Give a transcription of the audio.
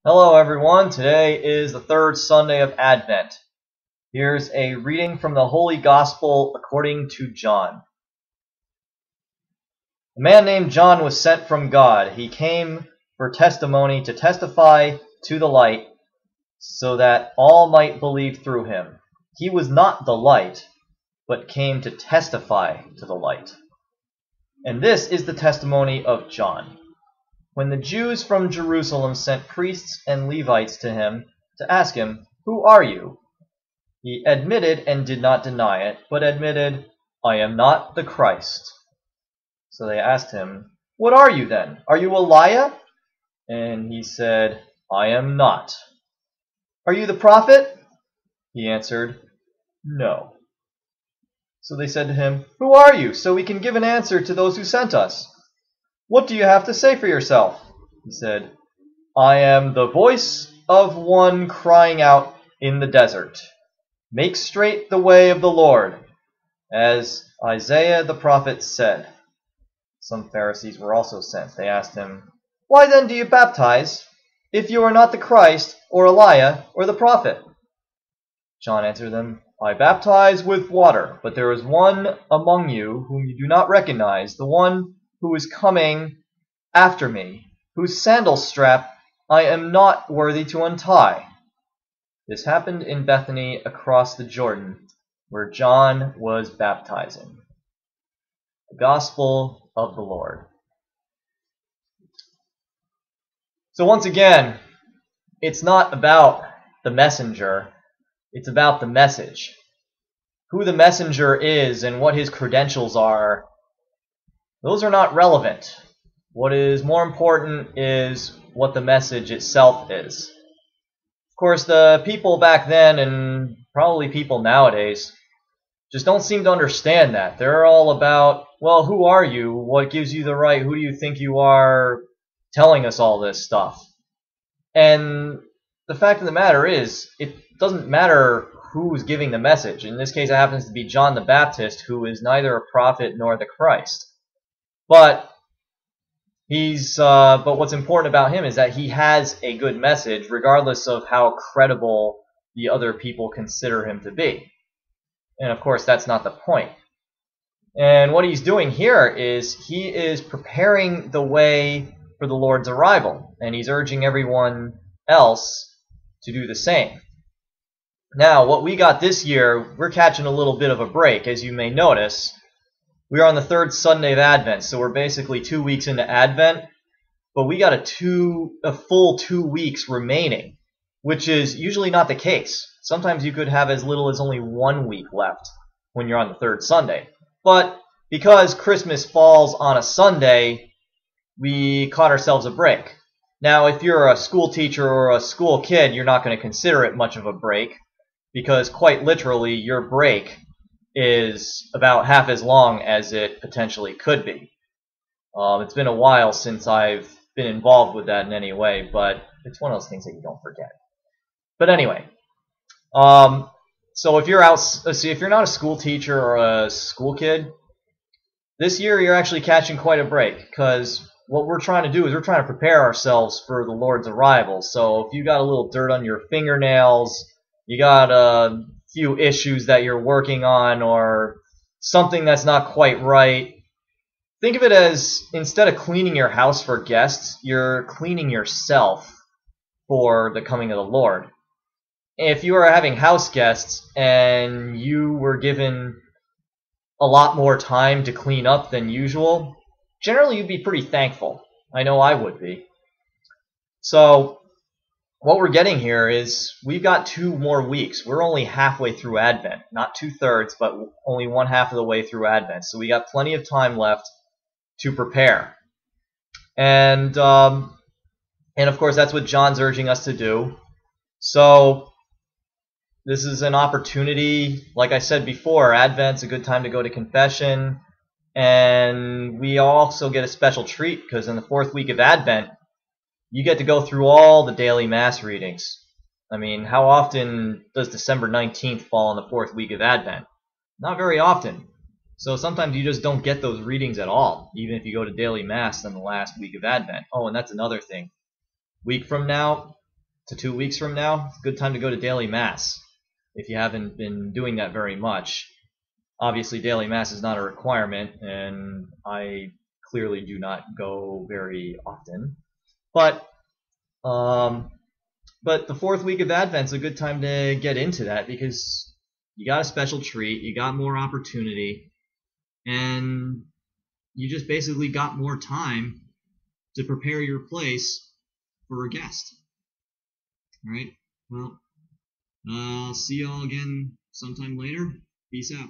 Hello everyone, today is the third Sunday of Advent. Here's a reading from the Holy Gospel according to John. A man named John was sent from God. He came for testimony to testify to the light, so that all might believe through him. He was not the light, but came to testify to the light. And this is the testimony of John. When the Jews from Jerusalem sent priests and Levites to him to ask him, "Who are you?" he admitted and did not deny it, but admitted, "I am not the Christ." So they asked him, "What are you then? Are you Elijah?" And he said, "I am not." "Are you the prophet?" He answered, "No." So they said to him, "Who are you, so we can give an answer to those who sent us? What do you have to say for yourself?" He said, "I am the voice of one crying out in the desert, 'Make straight the way of the Lord,' as Isaiah the prophet said." Some Pharisees were also sent. They asked him, "Why then do you baptize, if you are not the Christ, or Elijah, or the prophet?" John answered them, "I baptize with water, but there is one among you whom you do not recognize, the one who is coming after me, whose sandal strap I am not worthy to untie." This happened in Bethany across the Jordan, where John was baptizing. The Gospel of the Lord. So once again, it's not about the messenger, it's about the message. Who the messenger is and what his credentials are, those are not relevant. What is more important is what the message itself is. Of course, the people back then, and probably people nowadays, just don't seem to understand that. They're all about, well, who are you? What gives you the right? Who do you think you are telling us all this stuff? And the fact of the matter is, it doesn't matter who's giving the message. In this case, it happens to be John the Baptist, who is neither a prophet nor the Christ. But what's important about him is that he has a good message, regardless of how credible the other people consider him to be. And of course, that's not the point. And what he's doing here is he is preparing the way for the Lord's arrival, and he's urging everyone else to do the same. Now, what we got this year, we're catching a little bit of a break, as you may notice. We are on the third Sunday of Advent, so we're basically 2 weeks into Advent, but we got a full 2 weeks remaining, which is usually not the case. Sometimes you could have as little as only 1 week left when you're on the third Sunday. But because Christmas falls on a Sunday, we caught ourselves a break. Now, if you're a school teacher or a school kid, you're not going to consider it much of a break, because quite literally, your break is about half as long as it potentially could be. It's been a while since I've been involved with that in any way, but it's one of those things that you don't forget. But anyway, so if you're not a school teacher or a school kid, this year you're actually catching quite a break, because what we're trying to do is we're trying to prepare ourselves for the Lord's arrival. So if you got a little dirt on your fingernails, you got a few issues that you're working on, or something that's not quite right, think of it as, instead of cleaning your house for guests, you're cleaning yourself for the coming of the Lord. If you are having house guests and you were given a lot more time to clean up than usual, generally you'd be pretty thankful. I know I would be. So what we're getting here is we've got 2 more weeks. We're only halfway through Advent. Not 2/3, but only 1/2 of the way through Advent. So we got plenty of time left to prepare. And of course, that's what John's urging us to do. So this is an opportunity. Like I said before, Advent's a good time to go to confession. And we also get a special treat, because in the 4th week of Advent, you get to go through all the daily Mass readings. I mean, how often does December 19th fall on the 4th week of Advent? Not very often. So sometimes you just don't get those readings at all, even if you go to daily Mass on the last week of Advent. Oh, and that's another thing. Week from now, to 2 weeks from now, good time to go to daily mass if you haven't been doing that very much. Obviously, daily mass is not a requirement, and I clearly do not go very often. But the fourth week of Advent's a good time to get into that, because you got a special treat, you got more opportunity, and you just basically got more time to prepare your place for a guest. All right. Well, I'll see y'all again sometime later. Peace out.